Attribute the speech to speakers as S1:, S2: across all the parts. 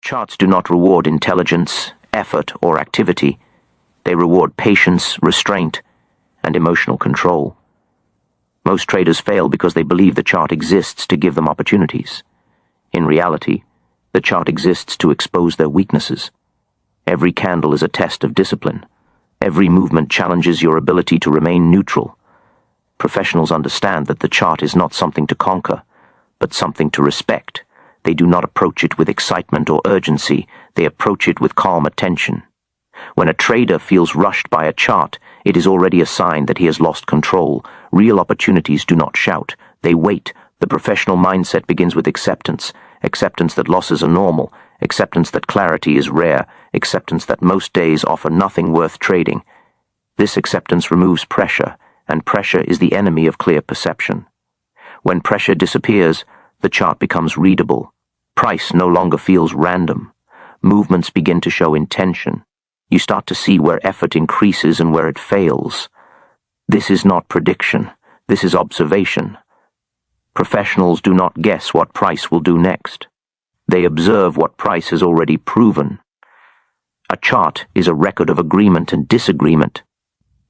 S1: Charts do not reward intelligence, effort, or activity. They reward patience, restraint, and emotional control. Most traders fail because they believe the chart exists to give them opportunities. In reality, the chart exists to expose their weaknesses. Every candle is a test of discipline. Every movement challenges your ability to remain neutral. Professionals understand that the chart is not something to conquer, but something to respect. They do not approach it with excitement or urgency. They approach it with calm attention. When a trader feels rushed by a chart, it is already a sign that he has lost control. Real opportunities do not shout. They wait. The professional mindset begins with acceptance. Acceptance that losses are normal. Acceptance that clarity is rare. Acceptance that most days offer nothing worth trading. This acceptance removes pressure, and pressure is the enemy of clear perception. When pressure disappears, the chart becomes readable. Price no longer feels random. Movements begin to show intention. You start to see where effort increases and where it fails. This is not prediction. This is observation. Professionals do not guess what price will do next. They observe what price has already proven. A chart is a record of agreement and disagreement.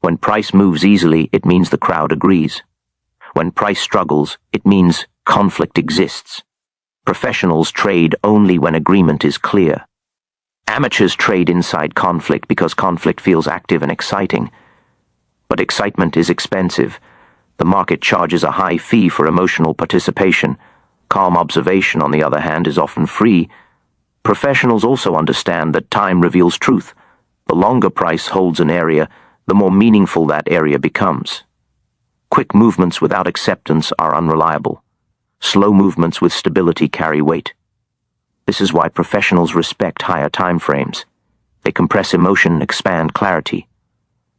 S1: When price moves easily, it means the crowd agrees. When price struggles, it means conflict exists. Professionals trade only when agreement is clear. Amateurs trade inside conflict because conflict feels active and exciting. But excitement is expensive. The market charges a high fee for emotional participation. Calm observation, on the other hand, is often free. Professionals also understand that time reveals truth. The longer price holds an area, the more meaningful that area becomes. Quick movements without acceptance are unreliable. Slow movements with stability carry weight. This is why professionals respect higher time frames. They compress emotion, expand clarity.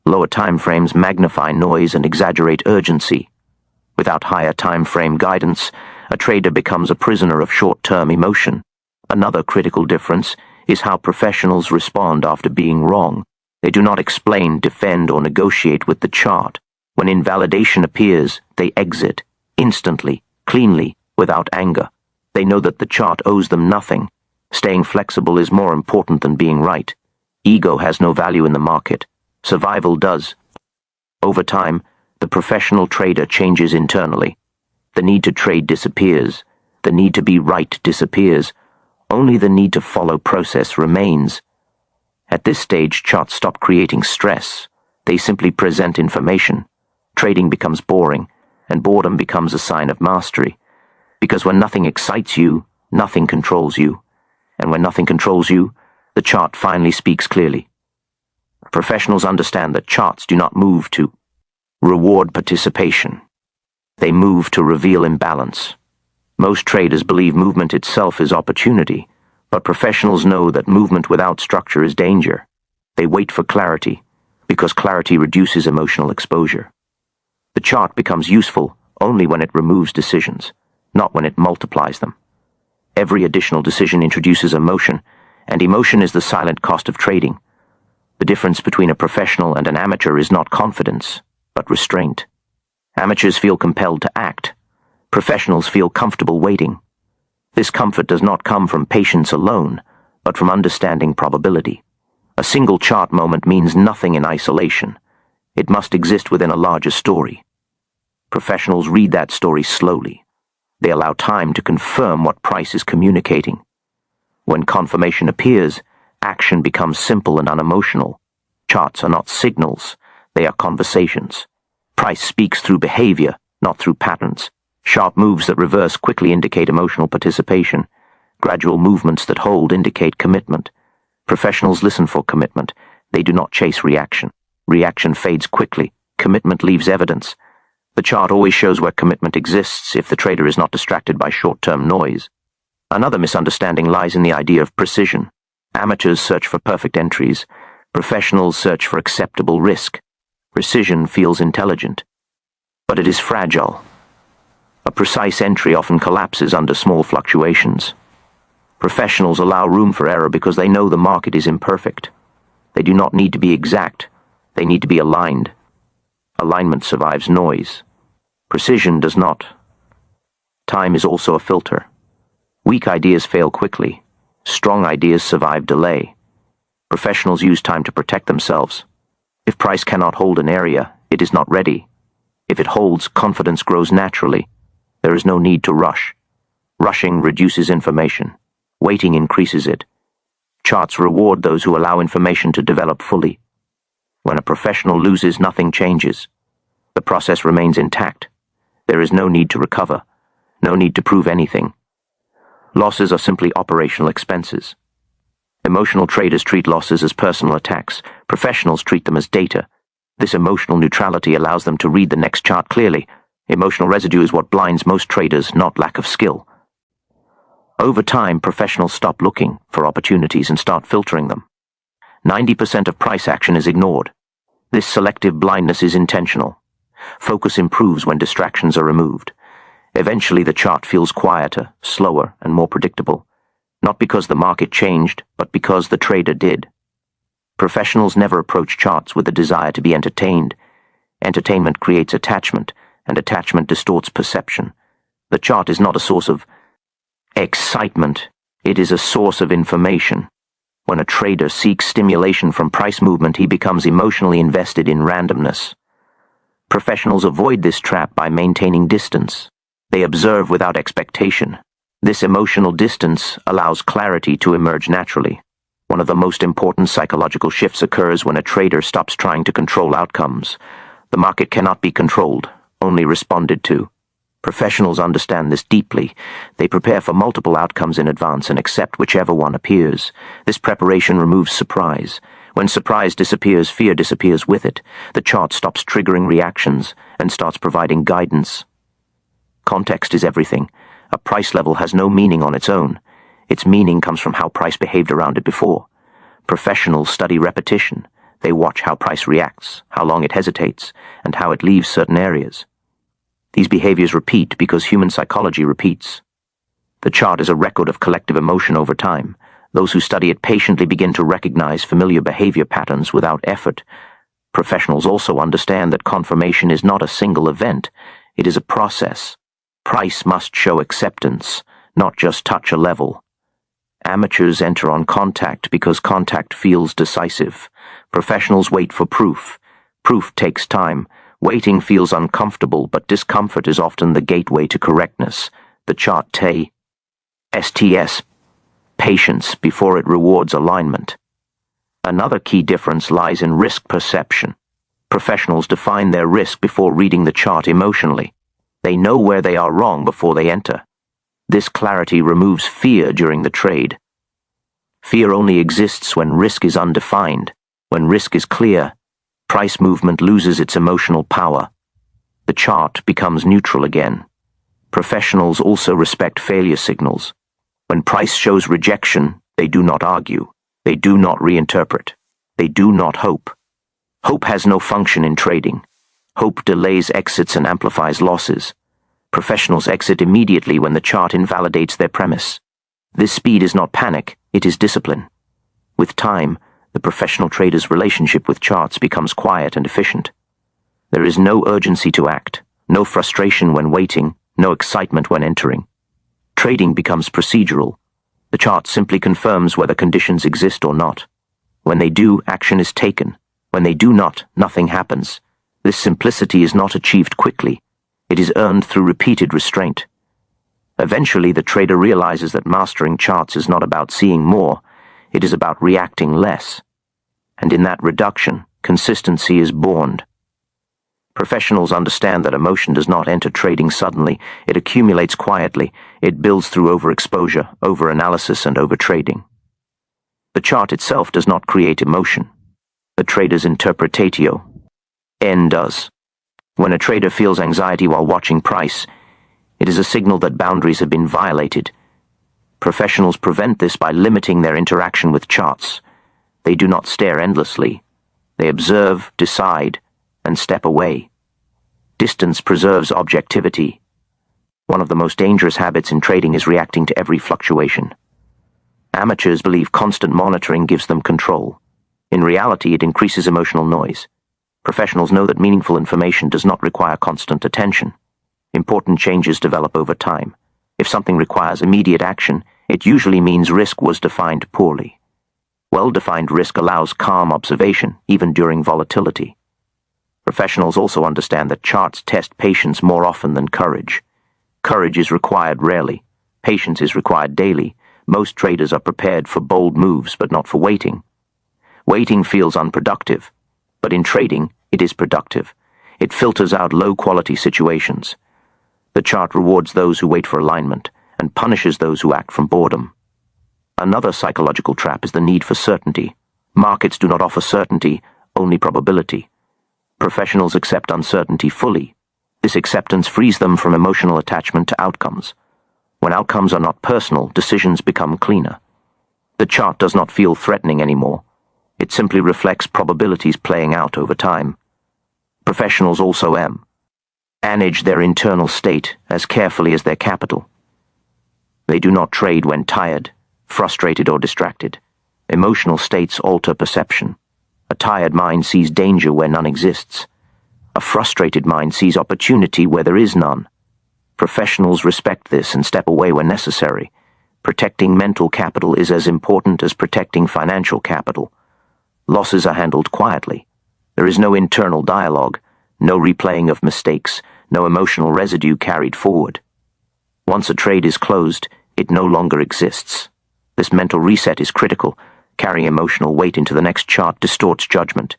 S1: Lower time frames magnify noise and exaggerate urgency. Without higher time frame guidance, a trader becomes a prisoner of short-term emotion. Another critical difference is how professionals respond after being wrong. They do not explain, defend, or negotiate with the chart. When invalidation appears, they exit, instantly, cleanly, without anger. They know that the chart owes them nothing. Staying flexible is more important than being right. Ego has no value in the market. Survival does. Over time, the professional trader changes internally. The need to trade disappears. The need to be right disappears. Only the need to follow process remains. At this stage, charts stop creating stress. They simply present information. Trading becomes boring, and boredom becomes a sign of mastery. Because when nothing excites you, nothing controls you. And when nothing controls you, the chart finally speaks clearly. Professionals understand that charts do not move to reward participation. They move to reveal imbalance. Most traders believe movement itself is opportunity, but professionals know that movement without structure is danger. They wait for clarity, because clarity reduces emotional exposure. The chart becomes useful only when it removes decisions, not when it multiplies them. Every additional decision introduces emotion, and emotion is the silent cost of trading. The difference between a professional and an amateur is not confidence, but restraint. Amateurs feel compelled to act. Professionals feel comfortable waiting. This comfort does not come from patience alone, but from understanding probability. A single chart moment means nothing in isolation. It must exist within a larger story. Professionals read that story slowly. They allow time to confirm what price is communicating. When confirmation appears, action becomes simple and unemotional. Charts are not signals, they are conversations. Price speaks through behavior, not through patterns. Sharp moves that reverse quickly indicate emotional participation. Gradual movements that hold indicate commitment. Professionals listen for commitment. They do not chase reaction. Reaction fades quickly. Commitment leaves evidence. The chart always shows where commitment exists if the trader is not distracted by short-term noise. Another misunderstanding lies in the idea of precision. Amateurs search for perfect entries. Professionals search for acceptable risk. Precision feels intelligent, but it is fragile. A precise entry often collapses under small fluctuations. Professionals allow room for error because they know the market is imperfect. They do not need to be exact. They need to be aligned. Alignment survives noise. Precision does not. Time is also a filter. Weak ideas fail quickly. Strong ideas survive delay. Professionals use time to protect themselves. If price cannot hold an area, it is not ready. If it holds, confidence grows naturally. There is no need to rush. Rushing reduces information. Waiting increases it. Charts reward those who allow information to develop fully. When a professional loses, nothing changes. The process remains intact. There is no need to recover. No need to prove anything. Losses are simply operational expenses. Emotional traders treat losses as personal attacks. Professionals treat them as data. This emotional neutrality allows them to read the next chart clearly. Emotional residue is what blinds most traders, not lack of skill. Over time, professionals stop looking for opportunities and start filtering them. 90% of price action is ignored. This selective blindness is intentional. Focus improves when distractions are removed. Eventually, the chart feels quieter, slower, and more predictable. Not because the market changed, but because the trader did. Professionals never approach charts with the desire to be entertained. Entertainment creates attachment, and attachment distorts perception. The chart is not a source of excitement. It is a source of information. When a trader seeks stimulation from price movement, he becomes emotionally invested in randomness. Professionals avoid this trap by maintaining distance. They observe without expectation. This emotional distance allows clarity to emerge naturally. One of the most important psychological shifts occurs when a trader stops trying to control outcomes. The market cannot be controlled, only responded to. Professionals understand this deeply. They prepare for multiple outcomes in advance and accept whichever one appears. This preparation removes surprise. When surprise disappears, fear disappears with it. The chart stops triggering reactions and starts providing guidance. Context is everything. A price level has no meaning on its own. Its meaning comes from how price behaved around it before. Professionals study repetition. They watch how price reacts, how long it hesitates, and how it leaves certain areas. These behaviors repeat because human psychology repeats. The chart is a record of collective emotion over time. Those who study it patiently begin to recognize familiar behavior patterns without effort. Professionals also understand that confirmation is not a single event. It is a process. Price must show acceptance, not just touch a level. Amateurs enter on contact because contact feels decisive. Professionals wait for proof. Proof takes time. Waiting feels uncomfortable, but discomfort is often the gateway to correctness. The chart STS, patience before it rewards alignment. Another key difference lies in risk perception. Professionals define their risk before reading the chart emotionally. They know where they are wrong before they enter. This clarity removes fear during the trade. Fear only exists when risk is undefined. When risk is clear, price movement loses its emotional power. The chart becomes neutral again. Professionals also respect failure signals. When price shows rejection, they do not argue. They do not reinterpret. They do not hope. Hope has no function in trading. Hope delays exits and amplifies losses. Professionals exit immediately when the chart invalidates their premise. This speed is not panic, it is discipline. With time, the professional trader's relationship with charts becomes quiet and efficient. There is no urgency to act, no frustration when waiting, no excitement when entering. Trading becomes procedural. The chart simply confirms whether conditions exist or not. When they do, action is taken. When they do not, nothing happens. This simplicity is not achieved quickly. It is earned through repeated restraint. Eventually, the trader realizes that mastering charts is not about seeing more, it is about reacting less. And in that reduction, consistency is born. Professionals understand that emotion does not enter trading suddenly. It accumulates quietly. It builds through overexposure, overanalysis, and overtrading. The chart itself does not create emotion. The trader's interpretatio, N, does. When a trader feels anxiety while watching price, it is a signal that boundaries have been violated. Professionals prevent this by limiting their interaction with charts. They do not stare endlessly. They observe, decide, and step away. Distance preserves objectivity. One of the most dangerous habits in trading is reacting to every fluctuation. Amateurs believe constant monitoring gives them control. In reality, it increases emotional noise. Professionals know that meaningful information does not require constant attention. Important changes develop over time. If something requires immediate action, it usually means risk was defined poorly. Well-defined risk allows calm observation, even during volatility. Professionals also understand that charts test patience more often than courage. Courage is required rarely. Patience is required daily. Most traders are prepared for bold moves, but not for waiting. Waiting feels unproductive, but in trading, it is productive. It filters out low-quality situations. The chart rewards those who wait for alignment and punishes those who act from boredom. Another psychological trap is the need for certainty. Markets do not offer certainty, only probability. Professionals accept uncertainty fully. This acceptance frees them from emotional attachment to outcomes. When outcomes are not personal, decisions become cleaner. The chart does not feel threatening anymore. It simply reflects probabilities playing out over time. Professionals also manage their internal state as carefully as their capital. They do not trade when tired, frustrated, or distracted. Emotional states alter perception. A tired mind sees danger where none exists. A frustrated mind sees opportunity where there is none. Professionals respect this and step away when necessary. Protecting mental capital is as important as protecting financial capital. Losses are handled quietly. There is no internal dialogue, no replaying of mistakes, no emotional residue carried forward. Once a trade is closed, it no longer exists. This mental reset is critical. Carrying emotional weight into the next chart distorts judgment.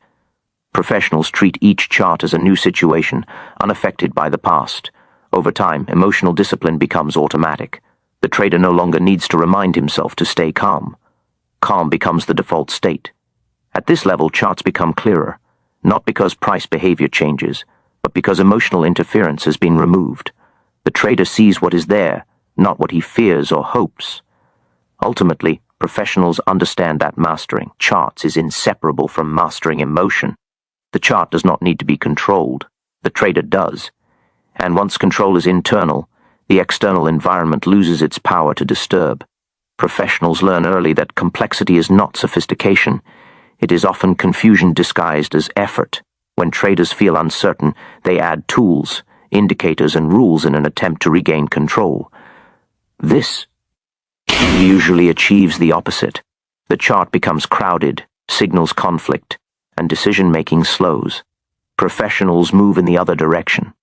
S1: Professionals treat each chart as a new situation, unaffected by the past. Over time, emotional discipline becomes automatic. The trader no longer needs to remind himself to stay calm. Calm becomes the default state. At this level, charts become clearer, not because price behavior changes, but because emotional interference has been removed. The trader sees what is there, not what he fears or hopes. Ultimately, professionals understand that mastering charts is inseparable from mastering emotion. The chart does not need to be controlled. The trader does. And once control is internal, the external environment loses its power to disturb. Professionals learn early that complexity is not sophistication. It is often confusion disguised as effort. When traders feel uncertain, they add tools, indicators, and rules in an attempt to regain control. This usually achieves the opposite. The chart becomes crowded, signals conflict, and decision-making slows. Professionals move in the other direction.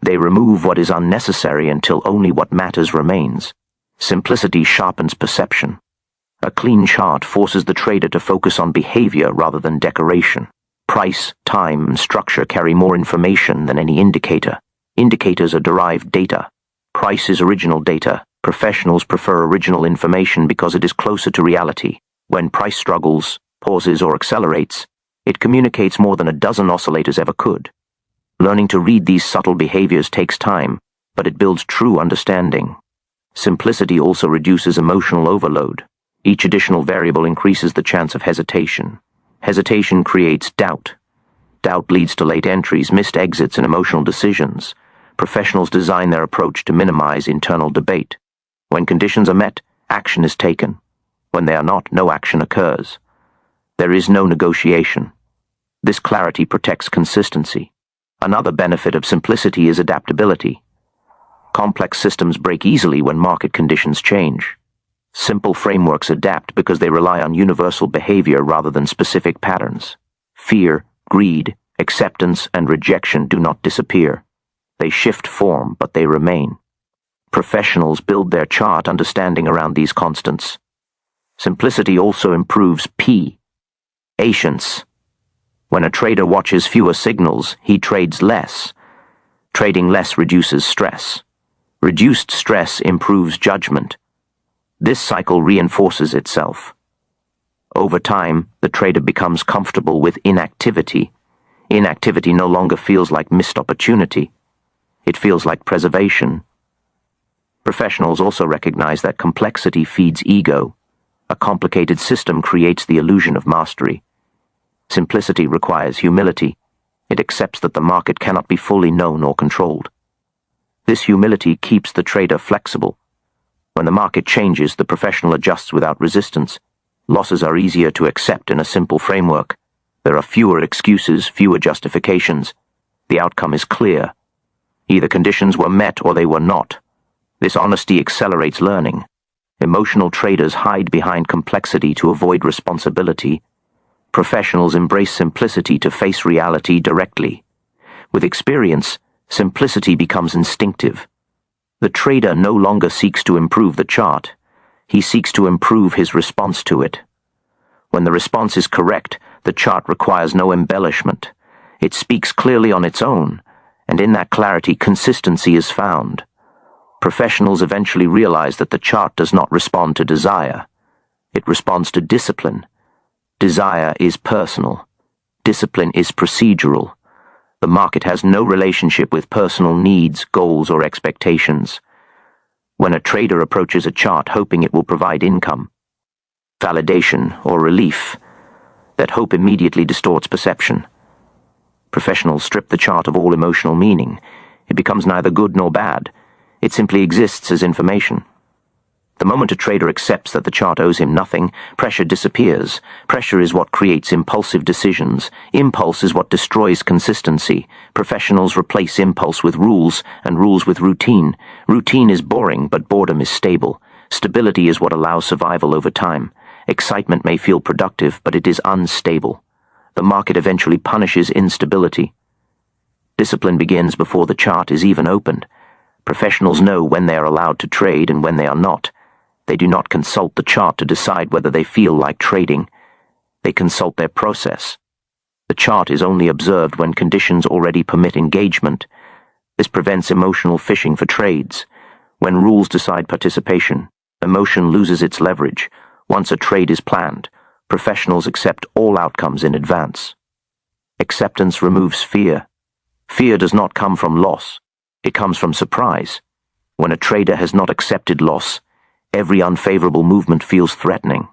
S1: They remove what is unnecessary until only what matters remains. Simplicity sharpens perception. A clean chart forces the trader to focus on behavior rather than decoration. Price, time, and structure carry more information than any indicator. Indicators are derived data. Price is original data. Professionals prefer original information because it is closer to reality. When price struggles, pauses, or accelerates, it communicates more than a dozen oscillators ever could. Learning to read these subtle behaviors takes time, but it builds true understanding. Simplicity also reduces emotional overload. Each additional variable increases the chance of hesitation. Hesitation creates doubt. Doubt leads to late entries, missed exits, and emotional decisions. Professionals design their approach to minimize internal debate. When conditions are met, action is taken. When they are not, no action occurs. There is no negotiation. This clarity protects consistency. Another benefit of simplicity is adaptability. Complex systems break easily when market conditions change. Simple frameworks adapt because they rely on universal behavior rather than specific patterns. Fear, greed, acceptance, and rejection do not disappear. They shift form, but they remain. Professionals build their chart understanding around these constants. Simplicity also improves patience. When a trader watches fewer signals, he trades less. Trading less reduces stress. Reduced stress improves judgment. This cycle reinforces itself. Over time, the trader becomes comfortable with inactivity. Inactivity no longer feels like missed opportunity. It feels like preservation. Professionals also recognize that complexity feeds ego. A complicated system creates the illusion of mastery. Simplicity requires humility. It accepts that the market cannot be fully known or controlled. This humility keeps the trader flexible. When the market changes, the professional adjusts without resistance. Losses are easier to accept in a simple framework. There are fewer excuses, fewer justifications. The outcome is clear. Either conditions were met or they were not. This honesty accelerates learning. Emotional traders hide behind complexity to avoid responsibility. Professionals embrace simplicity to face reality directly. With experience, simplicity becomes instinctive. The trader no longer seeks to improve the chart. He seeks to improve his response to it. When the response is correct, the chart requires no embellishment. It speaks clearly on its own, and in that clarity, consistency is found. Professionals eventually realize that the chart does not respond to desire. It responds to discipline. Desire is personal. Discipline is procedural. The market has no relationship with personal needs, goals, or expectations. When a trader approaches a chart hoping it will provide income, validation, or relief, that hope immediately distorts perception. Professionals strip the chart of all emotional meaning. It becomes neither good nor bad. It simply exists as information. The moment a trader accepts that the chart owes him nothing, pressure disappears. Pressure is what creates impulsive decisions. Impulse is what destroys consistency. Professionals replace impulse with rules, and rules with routine. Routine is boring, but boredom is stable. Stability is what allows survival over time. Excitement may feel productive, but it is unstable. The market eventually punishes instability. Discipline begins before the chart is even opened. Professionals know when they are allowed to trade and when they are not. They do not consult the chart to decide whether they feel like trading. They consult their process. The chart is only observed when conditions already permit engagement. This prevents emotional fishing for trades. When rules decide participation, emotion loses its leverage. Once a trade is planned, professionals accept all outcomes in advance. Acceptance removes fear. Fear does not come from loss. It comes from surprise. When a trader has not accepted loss, every unfavorable movement feels threatening.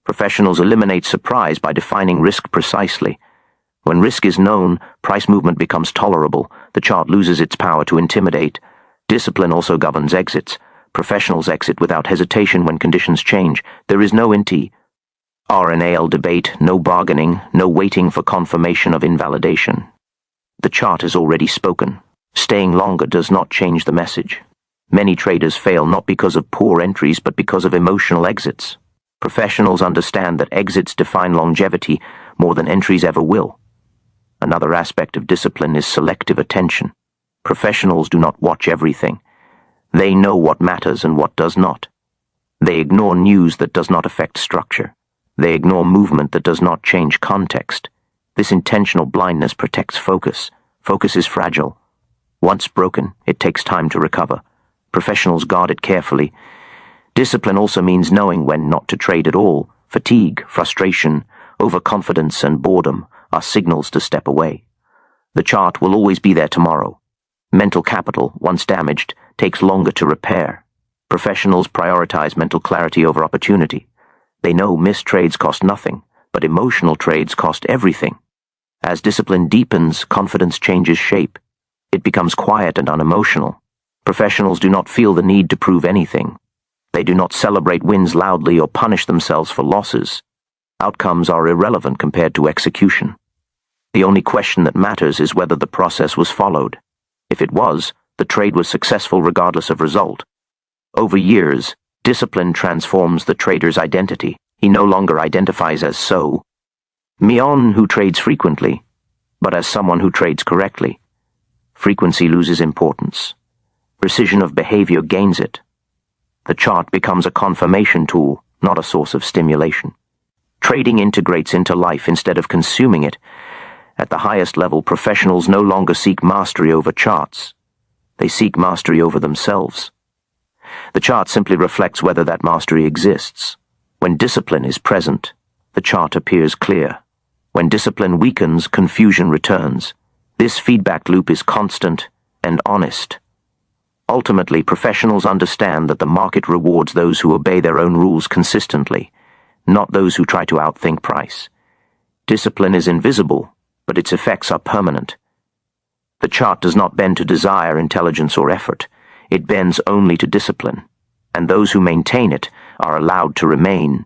S1: Professionals eliminate surprise by defining risk precisely. When risk is known, price movement becomes tolerable. The chart loses its power to intimidate. Discipline also governs exits. Professionals exit without hesitation when conditions change. There is no RNAL debate, no bargaining, no waiting for confirmation of invalidation. The chart has already spoken. Staying longer does not change the message. Many traders fail not because of poor entries but because of emotional exits. Professionals understand that exits define longevity more than entries ever will. Another aspect of discipline is selective attention. Professionals do not watch everything. They know what matters and what does not. They ignore news that does not affect structure. They ignore movement that does not change context. This intentional blindness protects focus. Focus is fragile. Once broken, it takes time to recover. Professionals guard it carefully. Discipline also means knowing when not to trade at all. Fatigue, frustration, overconfidence, and boredom are signals to step away. The chart will always be there tomorrow. Mental capital, once damaged, takes longer to repair. Professionals prioritize mental clarity over opportunity. They know missed trades cost nothing, but emotional trades cost everything. As discipline deepens, confidence changes shape. It becomes quiet and unemotional. Professionals do not feel the need to prove anything. They do not celebrate wins loudly or punish themselves for losses. Outcomes are irrelevant compared to execution. The only question that matters is whether the process was followed. If it was, the trade was successful regardless of result. Over years, discipline transforms the trader's identity. He no longer identifies as Mion who trades frequently, but as someone who trades correctly. Frequency loses importance. Precision of behavior gains it. The chart becomes a confirmation tool, not a source of stimulation. Trading integrates into life instead of consuming it. At the highest level, professionals no longer seek mastery over charts. They seek mastery over themselves. The chart simply reflects whether that mastery exists. When discipline is present, the chart appears clear. When discipline weakens, confusion returns. This feedback loop is constant and honest. Ultimately, professionals understand that the market rewards those who obey their own rules consistently, not those who try to outthink price. Discipline is invisible, but its effects are permanent. The chart does not bend to desire, intelligence, or effort. It bends only to discipline, and those who maintain it are allowed to remain.